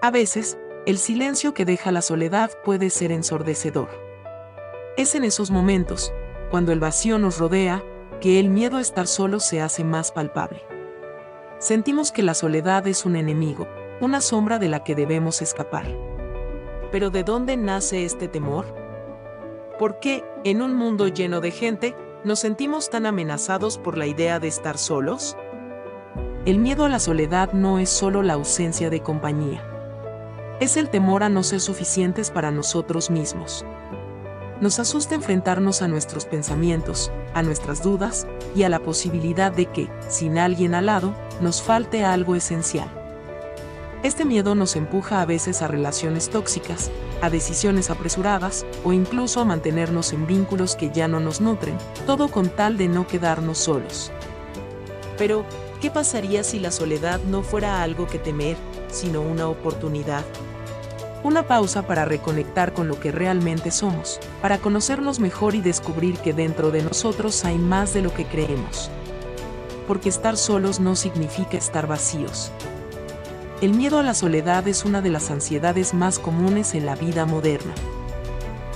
A veces, el silencio que deja la soledad puede ser ensordecedor. Es en esos momentos, cuando el vacío nos rodea, que el miedo a estar solos se hace más palpable. Sentimos que la soledad es un enemigo, una sombra de la que debemos escapar. ¿Pero de dónde nace este temor? ¿Por qué, en un mundo lleno de gente, nos sentimos tan amenazados por la idea de estar solos? El miedo a la soledad no es solo la ausencia de compañía. Es el temor a no ser suficientes para nosotros mismos. Nos asusta enfrentarnos a nuestros pensamientos, a nuestras dudas, y a la posibilidad de que, sin alguien al lado, nos falte algo esencial. Este miedo nos empuja a veces a relaciones tóxicas, a decisiones apresuradas, o incluso a mantenernos en vínculos que ya no nos nutren, todo con tal de no quedarnos solos. Pero, ¿qué pasaría si la soledad no fuera algo que temer, sino una oportunidad? Una pausa para reconectar con lo que realmente somos, para conocernos mejor y descubrir que dentro de nosotros hay más de lo que creemos. Porque estar solos no significa estar vacíos. El miedo a la soledad es una de las ansiedades más comunes en la vida moderna.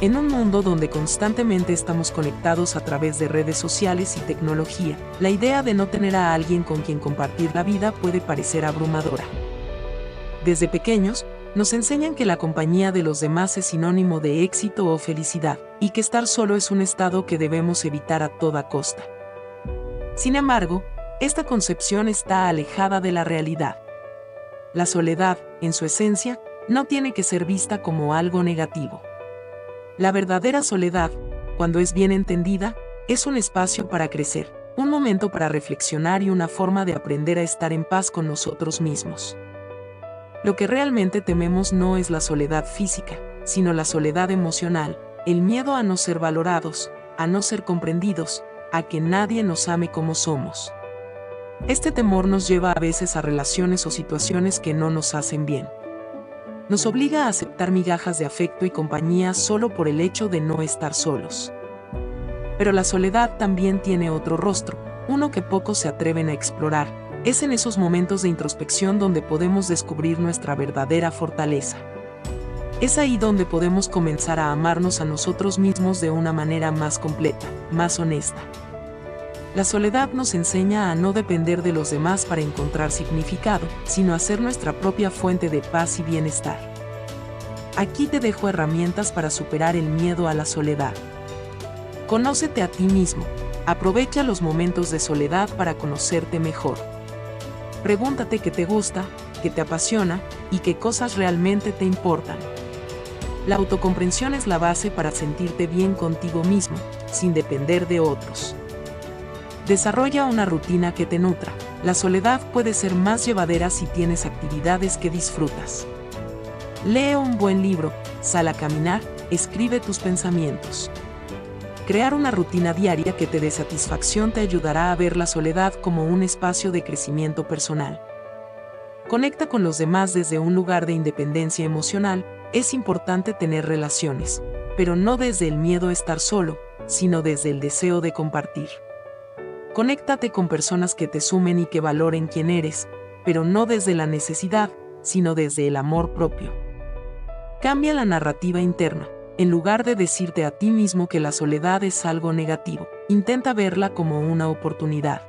En un mundo donde constantemente estamos conectados a través de redes sociales y tecnología, la idea de no tener a alguien con quien compartir la vida puede parecer abrumadora. Desde pequeños, nos enseñan que la compañía de los demás es sinónimo de éxito o felicidad, y que estar solo es un estado que debemos evitar a toda costa. Sin embargo, esta concepción está alejada de la realidad. La soledad, en su esencia, no tiene que ser vista como algo negativo. La verdadera soledad, cuando es bien entendida, es un espacio para crecer, un momento para reflexionar y una forma de aprender a estar en paz con nosotros mismos. Lo que realmente tememos no es la soledad física, sino la soledad emocional, el miedo a no ser valorados, a no ser comprendidos, a que nadie nos ame como somos. Este temor nos lleva a veces a relaciones o situaciones que no nos hacen bien. Nos obliga a aceptar migajas de afecto y compañía solo por el hecho de no estar solos. Pero la soledad también tiene otro rostro, uno que pocos se atreven a explorar. Es en esos momentos de introspección donde podemos descubrir nuestra verdadera fortaleza. Es ahí donde podemos comenzar a amarnos a nosotros mismos de una manera más completa, más honesta. La soledad nos enseña a no depender de los demás para encontrar significado, sino a ser nuestra propia fuente de paz y bienestar. Aquí te dejo herramientas para superar el miedo a la soledad. Conócete a ti mismo. Aprovecha los momentos de soledad para conocerte mejor. Pregúntate qué te gusta, qué te apasiona y qué cosas realmente te importan. La autocomprensión es la base para sentirte bien contigo mismo, sin depender de otros. Desarrolla una rutina que te nutra. La soledad puede ser más llevadera si tienes actividades que disfrutas. Lee un buen libro, sal a caminar, escribe tus pensamientos. Crear una rutina diaria que te dé satisfacción te ayudará a ver la soledad como un espacio de crecimiento personal. Conecta con los demás desde un lugar de independencia emocional. Es importante tener relaciones, pero no desde el miedo a estar solo, sino desde el deseo de compartir. Conéctate con personas que te sumen y que valoren quién eres, pero no desde la necesidad, sino desde el amor propio. Cambia la narrativa interna. En lugar de decirte a ti mismo que la soledad es algo negativo, intenta verla como una oportunidad.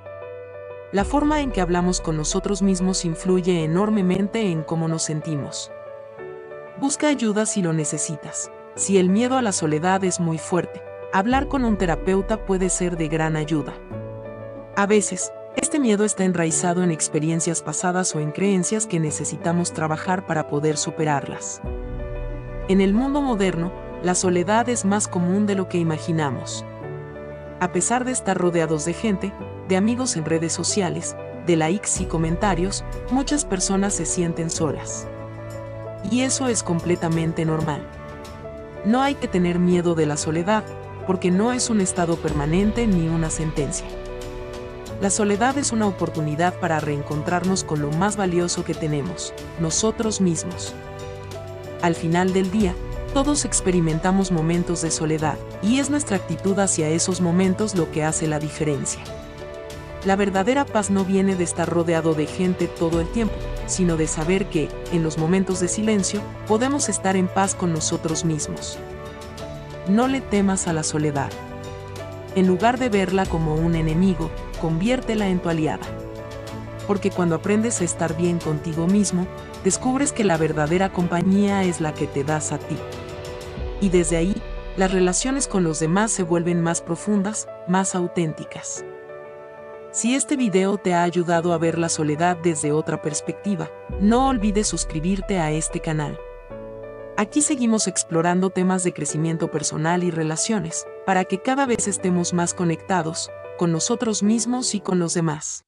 La forma en que hablamos con nosotros mismos influye enormemente en cómo nos sentimos. Busca ayuda si lo necesitas. Si el miedo a la soledad es muy fuerte, hablar con un terapeuta puede ser de gran ayuda. A veces, este miedo está enraizado en experiencias pasadas o en creencias que necesitamos trabajar para poder superarlas. En el mundo moderno, la soledad es más común de lo que imaginamos. A pesar de estar rodeados de gente, de amigos en redes sociales, de likes y comentarios, muchas personas se sienten solas. Y eso es completamente normal. No hay que tener miedo de la soledad, porque no es un estado permanente ni una sentencia. La soledad es una oportunidad para reencontrarnos con lo más valioso que tenemos, nosotros mismos. Al final del día, todos experimentamos momentos de soledad, y es nuestra actitud hacia esos momentos lo que hace la diferencia. La verdadera paz no viene de estar rodeado de gente todo el tiempo, sino de saber que, en los momentos de silencio, podemos estar en paz con nosotros mismos. No le temas a la soledad. En lugar de verla como un enemigo, conviértela en tu aliada. Porque cuando aprendes a estar bien contigo mismo, descubres que la verdadera compañía es la que te das a ti. Y desde ahí, las relaciones con los demás se vuelven más profundas, más auténticas. Si este video te ha ayudado a ver la soledad desde otra perspectiva, no olvides suscribirte a este canal. Aquí seguimos explorando temas de crecimiento personal y relaciones, para que cada vez estemos más conectados, con nosotros mismos y con los demás.